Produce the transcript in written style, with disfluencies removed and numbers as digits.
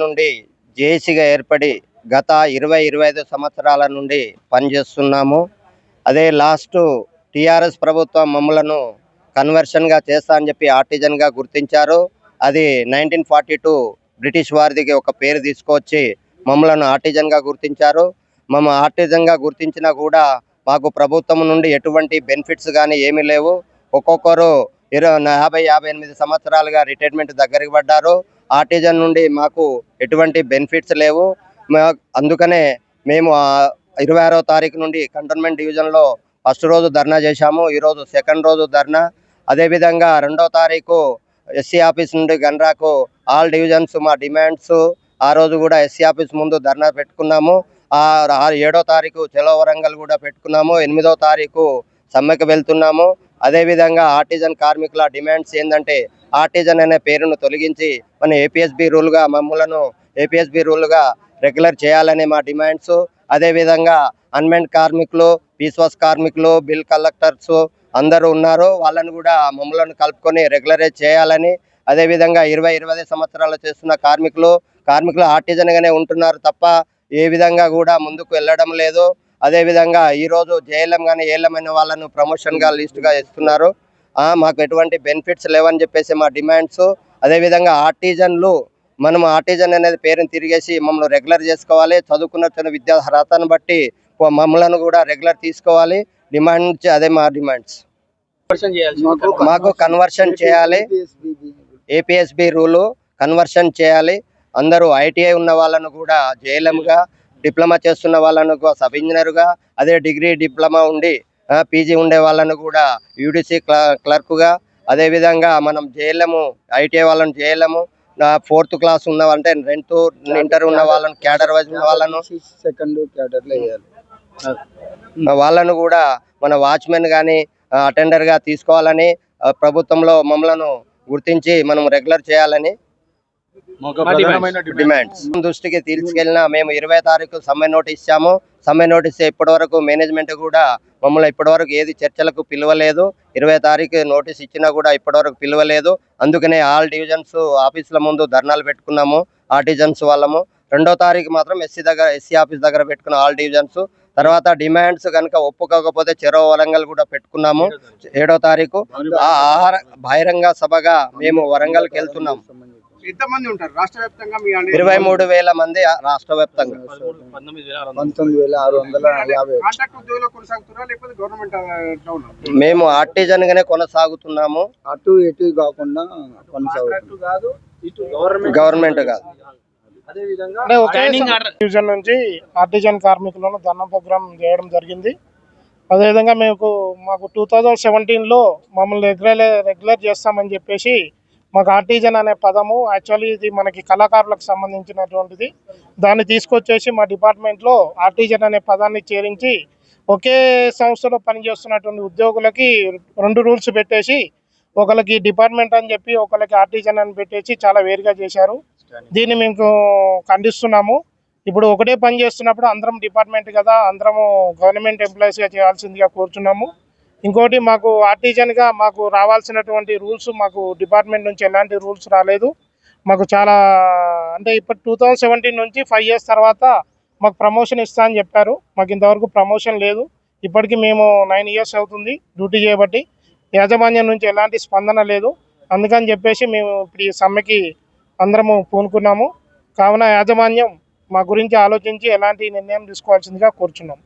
నుండి జేఏసీగా ఏర్పడి గత 20-25 సంవత్సరాల నుండి పనిచేస్తున్నాము. అదే లాస్ట్ టీఆర్ఎస్ ప్రభుత్వం మమ్మలను కన్వర్షన్గా చేస్తా అని చెప్పి ఆర్టిజన్గా గుర్తించారు. అది 1942 బ్రిటిష్ వారిదికి ఒక పేరు తీసుకొచ్చి మమ్మలను ఆర్టిజన్గా గుర్తించారు. మమ్మ ఆర్టిజన్గా గుర్తించినా కూడా మాకు ప్రభుత్వం నుండి ఎటువంటి బెనిఫిట్స్ కానీ ఏమీ లేవు. ఒక్కొక్కరు 50-58 సంవత్సరాలుగా రిటైర్మెంట్ దగ్గరికి పడ్డారు. ఆర్టిజన్ నుండి మాకు ఎటువంటి బెనిఫిట్స్ లేవు. అందుకనే మేము 26వ తారీఖు నుండి కంటోన్మెంట్ డివిజన్లో ఫస్ట్ రోజు ధర్నా చేశాము. ఈరోజు సెకండ్ రోజు ధర్నా. అదేవిధంగా 2వ తారీఖు ఎస్సీ ఆఫీస్ నుండి గన్రాకు ఆల్ డివిజన్స్ మా డిమాండ్స్ ఆ రోజు కూడా ఎస్సీ ఆఫీస్ ముందు ధర్నా పెట్టుకున్నాము. 7వ తారీఖు చలో వరంగల్ కూడా పెట్టుకున్నాము. 8వ తారీఖు సమ్మెకు వెళ్తున్నాము. అదేవిధంగా ఆర్టిజన్ కార్మికుల డిమాండ్స్ ఏంటంటే ఆర్టిజన్ అనే పేరును తొలగించి మన ఏపీఎస్బి రూల్గా మమ్మలను ఏపీఎస్బి రూల్గా రెగ్యులర్ చేయాలనే మా డిమాండ్స్. అదేవిధంగా అన్మెంట్ కార్మికులు, పీస్వాస్ కార్మికులు, బిల్ కలెక్టర్స్ అందరూ ఉన్నారు. వాళ్ళని కూడా మమ్మలను కలుపుకొని రెగ్యులరైజ్ చేయాలని, అదేవిధంగా 20-25 సంవత్సరాలు చేస్తున్న కార్మికులు ఆర్టిజన్గానే ఉంటున్నారు తప్ప ఏ విధంగా కూడా ముందుకు వెళ్ళడం లేదు. అదేవిధంగా ఈరోజు జేఎల్ఎం కానీ ఏఎల్ఎం అయిన వాళ్ళను ప్రమోషన్గా లిస్టుగా ఇస్తున్నారు. మాకు ఎటువంటి బెనిఫిట్స్ లేవని చెప్పేసి మా డిమాండ్స్. అదేవిధంగా ఆర్టిజన్లు మనం ఆర్టిజన్ అనేది పేరుని తిరిగేసి మమ్మల్ని రెగ్యులర్ చేసుకోవాలి. చదువుకున్న విద్యా అర్హతను బట్టి మమ్మల్ని కూడా రెగ్యులర్ తీసుకోవాలి. డిమాండ్స్ అదే మా డిమాండ్స్. మాకు కన్వర్షన్ చేయాలి. ఏపీఎస్బి రూలు కన్వర్షన్ చేయాలి. అందరూ ఐటీఐ ఉన్న వాళ్ళను కూడా జేఎల్ఎంగా, డిప్లొమా చేస్తున్న వాళ్ళను సబ్ ఇంజనీర్గా, అదే డిగ్రీ డిప్లొమా ఉండి పీజీ ఉండే వాళ్ళను కూడా యూడీసీ క్లర్క్గా, అదేవిధంగా మనం జేఎల్ఎం ఐటీఐ వాళ్ళను జేఎల్ఎం, 4th క్లాస్ ఉన్న అంటే 10th ఇంటర్ ఉన్న వాళ్ళను క్యాడర్ వైజ్ ఉన్న వాళ్ళను సెకండ్ క్యాడర్లో వేయాలి. వాళ్ళను కూడా మన వాచ్మెన్ కానీ అటెండర్గా తీసుకోవాలని ప్రభుత్వంలో మమ్మలను గుర్తించి మనం రెగ్యులర్ చేయాలని డిమాండ్స్ దృష్టికి తీసుకెళ్ళినా మేము 20వ తారీఖు సమ్మె నోటీస్ ఇచ్చాము. సమ్మె నోటీస్ ఇప్పటి వరకు మేనేజ్మెంట్ కూడా మమ్మల్ని ఇప్పటివరకు ఏది చర్చలకు పిలవలేదు. 20వ తారీఖు నోటీస్ ఇచ్చినా కూడా ఇప్పటివరకు పిలవలేదు. అందుకనే ఆల్ డివిజన్స్ ఆఫీసుల ముందు ధర్నాలు పెట్టుకున్నాము ఆర్టిజన్స్ వాళ్ళము. 2వ తారీఖు మాత్రం ఎస్సీ ఆఫీస్ దగ్గర పెట్టుకున్న ఆల్ డివిజన్స్. తర్వాత డిమాండ్స్ కనుక ఒప్పుకోకపోతే చెరో వరంగల్ కూడా పెట్టుకున్నాము 7వ తారీఖు. ఆహార బహిరంగ సభగా మేము వరంగల్కి వెళ్తున్నాము. 23,000 మంది రాష్ట్ర వ్యాప్తంగా. 19,650. మేము ఆర్టిజన్ గానే కొనసాగుతున్నాము. అటు ఇటు కాకుండా గవర్నమెంట్ కాదు. డివిజన్ నుంచి ఆర్టిజన్ కార్మికులను ధర్నా ప్రోగ్రాం చేయడం జరిగింది. అదేవిధంగా మాకు 2017లో మమ్మల్ని రెగ్యులర్ చేస్తామని చెప్పేసి మాకు ఆర్టిజన్ అనే పదము యాక్చువల్లీ ఇది మనకి కళాకారులకు సంబంధించినటువంటిది. దాన్ని తీసుకొచ్చేసి మా డిపార్ట్మెంట్లో ఆర్టిజన్ అనే పదాన్ని చేరించి ఒకే సంస్థలో పనిచేస్తున్నటువంటి ఉద్యోగులకి 2 రూల్స్ పెట్టేసి ఒకరికి డిపార్ట్మెంట్ అని చెప్పి ఒకరికి ఆర్టిజన్ అని పెట్టేసి చాలా వేరుగా చేశారు. దీన్ని మేము ఖండిస్తున్నాము. ఇప్పుడు ఒకటే పని చేస్తున్నప్పుడు అందరం డిపార్ట్మెంట్ కదా, అందరము గవర్నమెంట్ ఎంప్లాయీస్గా చేయాల్సిందిగా కోరుతున్నాము. ఇంకోటి మాకు ఆర్టిజన్గా మాకు రావాల్సినటువంటి రూల్స్ మాకు డిపార్ట్మెంట్ నుంచి ఎలాంటి రూల్స్ రాలేదు. మాకు చాలా అంటే ఇప్పుడు 2017 నుంచి 5 years తర్వాత మాకు ప్రమోషన్ ఇస్తా అని చెప్పారు. మాకు ఇంతవరకు ప్రమోషన్ లేదు. ఇప్పటికీ మేము 9 years అవుతుంది డ్యూటీ చేయబట్టి. యాజమాన్యం నుంచి ఎలాంటి స్పందన లేదు. అందుకని చెప్పేసి మేము ఇప్పుడు ఈ సమ్మెకి అందరము పూనుకున్నాము. కావున యాజమాన్యం మా గురించి ఆలోచించి ఎలాంటి నిర్ణయం తీసుకోవాల్సిందిగా కోరుచున్నాం.